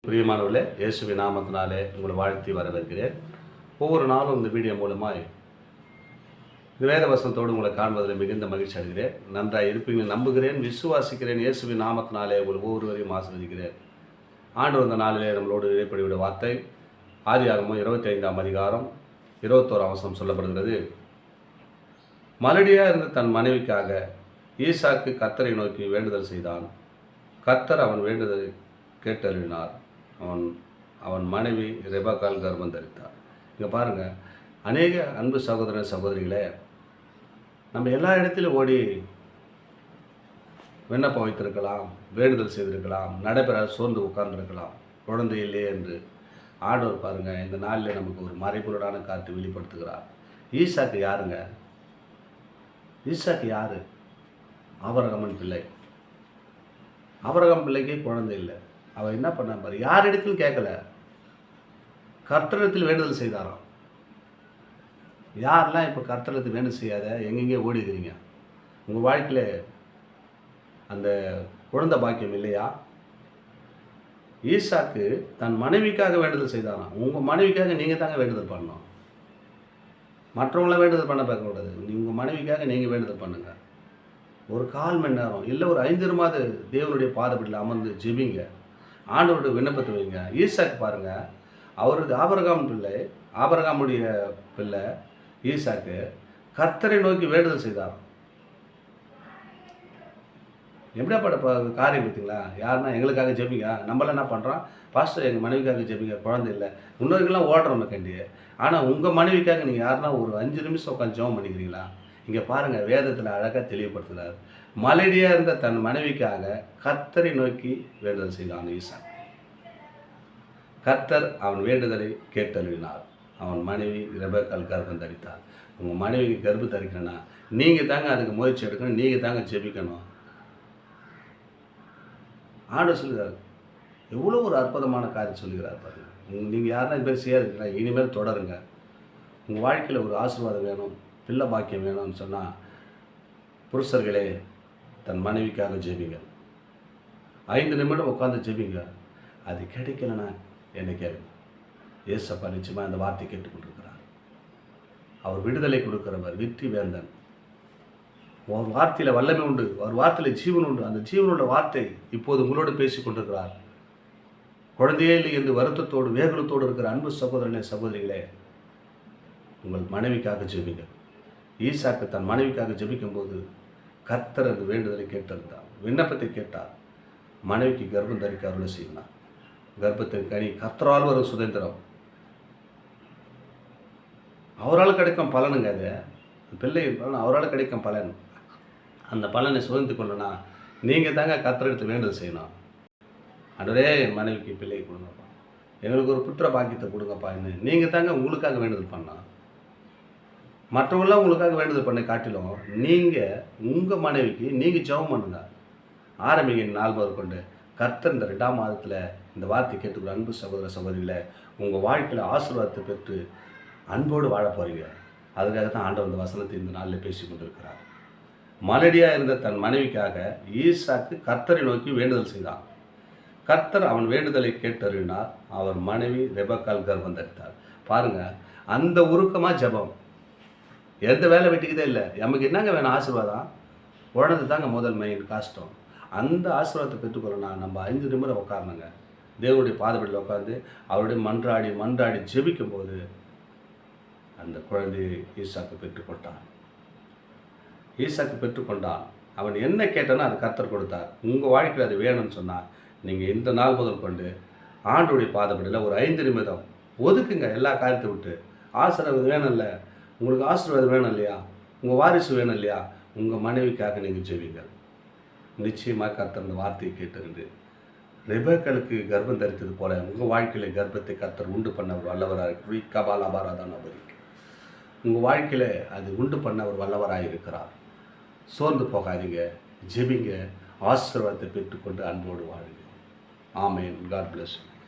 பிரியமானவர்களே, இயேசுவின் நாமத்தினாலே உங்களை வாழ்த்தி வரவேற்கிறேன். ஒவ்வொரு நாளும் இந்த வீடியோ மூலமாய் வேத வசனத்தோடு உங்களை காண்பதில் மிகுந்த மகிழ்ச்சி அடைகிறேன். நன்றாக இருப்பீங்கன்னு நம்புகிறேன், விசுவாசிக்கிறேன். இயேசுவின் நாமத்தினாலே உங்கள் ஒவ்வொருவரையும் ஆசீர்வதிக்கிறேன். ஆண்டவர் இந்த நாளிலே நம்மளோடு இடைப்படிவிட வார்த்தை ஆதியாகமம் 25ஆம் அதிகாரம் 21ஆம் வசனம் சொல்லப்படுகிறது. மலடியாக இருந்த தன் மனைவிக்காக ஈசாக்கு கர்த்தரை நோக்கி வேண்டுதல் செய்தான். கர்த்தர் அவன் வேண்டுதலை கேட்டறினார். அவன் மனைவி ரெபக்காள் கர்ப்பம் தரித்தார். இங்கே பாருங்கள், அநேக அன்பு சகோதர சகோதரிகளே, நம்ம எல்லா இடத்திலும் ஓடி விண்ணப்பம் வைத்திருக்கலாம், வேண்டுதல் செய்திருக்கலாம், நடைபெறாத சோர்ந்து உட்கார்ந்துருக்கலாம், குழந்தை இல்லையே என்று. ஆண்டவர் பாருங்கள், இந்த நாளில் நமக்கு ஒரு மறைபொருளான காத்து வெளிப்படுத்துகிறார். ஈசாக்கு யாருங்க? ஈசாக்கு யார்? ஆபிரகாமின் பிள்ளை. ஆபிரகாம் பிள்ளைக்கு குழந்தை இல்லை. அவர் என்ன பண்ண பாரு, யார் இடத்திலும் கேட்கல, கர்த்தரிடத்தில் வேண்டுதல் செய்தாராம். யாரெல்லாம் இப்போ கர்த்தரிடத்தில் வேண்டுதல் செய்யாத எங்கெங்கே ஓடிக்கிறீங்க? உங்கள் வாழ்க்கையில் அந்த குழந்தை பாக்கியம் இல்லையா? ஈசாக்கு தன் மனைவிக்காக வேண்டுதல் செய்தாராம். உங்கள் மனைவிக்காக நீங்கள் தாங்க வேண்டுதல் பண்ணணும், மற்றவங்கள வேண்டுதல் பண்ண பார்க்கக்கூடாது. உங்கள் மனைவிக்காக நீங்கள் வேண்டுதல் பண்ணுங்கள். ஒரு 1/4 மணி நேரம் இல்லை ஒரு 5 நிமிடமாவது தேவனுடைய பாதப்படியில் அமர்ந்து ஜெபிங்க, ஆண்டவருடைய விண்ணப்பத்தை வைங்க. ஈசாக்கு பாருங்கள், அவருக்கு ஆபிரகாமுடைய பிள்ளை ஈசாக்கு கர்த்தரை நோக்கி வேண்டுதல் செய்தார். எப்படியாப்பட்ட காரியம் பார்த்தீங்களா? யாருன்னா எங்களுக்காக ஜெபிங்க, நம்மளாம் என்ன பண்ணுறோம், பாஸ்டர் எங்கள் மனைவிக்காக ஜெபிங்க, குழந்தை இல்லை, முன்னோர்கள்லாம் ஓடுறோம் கண்டி. ஆனால் உங்கள் மனைவிக்காக நீங்கள் யாருன்னா ஒரு 5 நிமிஷம் உட்காந்து ஜெபம் பண்ணிக்கிறீங்களா? இங்கே பாருங்கள், வேதத்தில் அழகாக தெளிவுபடுத்துகிறார். மலடியாக இருந்த தன் மனைவிக்காக கர்த்தரை நோக்கி வேண்டுதல் செய்தான் ஈசாக்கு. கர்த்தர் அவன் வேண்டுதலை கேட்டறினார். அவன் மனைவி ரெபக்காள் கர்ப்பம் தரித்தார். உங்கள் மனைவிக்கு கர்ப்பம் தரிக்கணும்னா நீங்கள் தாங்க அதுக்கு முயற்சி எடுக்கணும், நீங்கள் தாங்க ஜெபிக்கணும். ஆண்டவர் சொல்லுகிறார், எவ்வளோ ஒரு அற்புதமான காரியம் சொல்லுகிறார் பாருங்கள். நீங்கள் யாருன்னா இது பேர் செய்யாதுங்களா, இனிமேல் தொடருங்க. உங்கள் வாழ்க்கையில் ஒரு ஆசீர்வாதம் வேணும், பிள்ளை பாக்கியம் வேணும்னு சொன்னால் புருஷர்களே தன் மனைவிக்காக ஜெபிங்க. 5 நிமிடம் உட்காந்து ஜெபிங்க. அது கிடைக்கலன்னா என்ன கேளுங்க. ஏசப்பா நிச்சயமாக அந்த வார்த்தை கேட்டுக்கொண்டிருக்கிறார். அவர் விடுதலை கொடுக்கிறவர், வெற்றி வேந்தன். ஒரு வார்த்தையில் வல்லமை உண்டு, ஒரு வார்த்தையில் ஜீவன் உண்டு. அந்த ஜீவனுள்ள வார்த்தை இப்போது உங்களோடு பேசி கொண்டிருக்கிறார். குழந்தையே இல்லை என்று வருத்தத்தோடு வேகலத்தோடு இருக்கிற அன்பு சகோதரனே சகோதரிகளே, உங்கள் மனைவிக்காக ஜெபிங்க. ஈசாக்கு தன் மனைவிக்காக ஜெபிக்கும்போது கர்த்தர் அந்த வேண்டுதலை கேட்டிருந்தார், விண்ணப்பத்தை கேட்டார். மனைவிக்கு கர்ப்பம் தரிக்க அருளை செய்யினார். கர்ப்பத்தின் கனி கர்த்தரால் வரும் சுதந்திரம், அவரால் கிடைக்கும் பலனுங்க. அது பிள்ளை பலன் அவரால் கிடைக்கும் பலன். அந்த பலனை சுதந்திர கொள்ளனா நீங்கள் தாங்க கர்த்தரிடத்தில் வேண்டுதல் செய்யணும். ஆண்டவரே என் மனைவிக்கு பிள்ளை கொடுங்கப்பா, எங்களுக்கு ஒரு புத்திர பாக்கியத்தை கொடுங்கப்பா என்று நீங்கள் தாங்க உங்களுக்காக வேண்டுதல் பண்ணலாம். மற்றவங்களாம் உங்களுக்காக வேண்டுதல் பண்ண காட்டிலும் நீங்கள் உங்கள் மனைவிக்கு நீங்கள் ஜெபம் பண்ணுங்க. ஆரம்பிங்க நாள் முதல் கொண்டு. கர்த்தர் இந்த 2ஆம் மாதத்தில் இந்த வார்த்தை கேட்டுக்கிற அன்பு சகோதர சகோதரிகளை உங்கள் வாழ்க்கையில் ஆசீர்வாதத்தை பெற்று அன்போடு வாழ போகிறீங்க. அதுக்காக தான் ஆண்டவர் இந்த வசனத்தை இந்த நாளில் பேசி கொண்டிருக்கிறார். மலடியாக இருந்த தன் மனைவிக்காக ஈசாக்கு கர்த்தரை நோக்கி வேண்டுதல் செய்தான். கர்த்தர் அவன் வேண்டுதலை கேட்டறினார். அவர் மனைவி ரெபக்காள் கர்ப்பம் தரித்தார். பாருங்கள், அந்த உருக்கமாக ஜெபம், எந்த வேலை வெட்டிக்கிதே இல்லை. நமக்கு என்னங்க வேணும்? ஆசீர்வாதம். குழந்தை தாங்க முதல் மெயின் கஷ்டம். அந்த ஆசீர்வாதத்தை பெற்றுக்கொள்ளனா நம்ம 5 நிமிடம் உட்காரணுங்க. தேவனுடைய பாதப்படியில் உட்காந்து அவருடைய மன்றாடி ஜெபிக்கும் போது அந்த குழந்தையை ஈசாக்கு பெற்றுக்கொண்டான். அவன் என்ன கேட்டானோ அது கர்த்தர் கொடுத்தார். உங்கள் வாழ்க்கையில் அது வேணும்னு சொன்னால் நீங்கள் இந்த நாள் முதல் கொண்டு ஆண்டவருடைய பாதப்படியில் ஒரு 5 நிமிடம் ஒதுக்குங்க. எல்லா காரியத்தை விட்டு ஆசீர்வாதம் வேணும் இல்லை, உங்களுக்கு ஆசீர்வாதம் வேணும் இல்லையா, உங்கள் வாரிசு வேணும் இல்லையா, உங்கள் மனைவிக்காக நீங்கள் ஜெபிங்க. நிச்சயமாக கர்த்தர் அந்த வார்த்தையை கேட்டிருந்து ரெபக்காளுக்கு கர்ப்பம் தரித்தது போல உங்கள் வாழ்க்கையில் கர்ப்பத்தை கர்த்தர் உண்டு பண்ண ஒரு வல்லவராக இருக்கிற கபாலாபாராதான் நபருக்கு உங்கள் வாழ்க்கையில் அது உண்டு பண்ண ஒரு வல்லவராக இருக்கிறார். சோர்ந்து போகாதீங்க, ஜெபிங்க, ஆசீர்வாதத்தை பெற்றுக்கொண்டு அன்போடு வாழுங்க. ஆமென். God plus.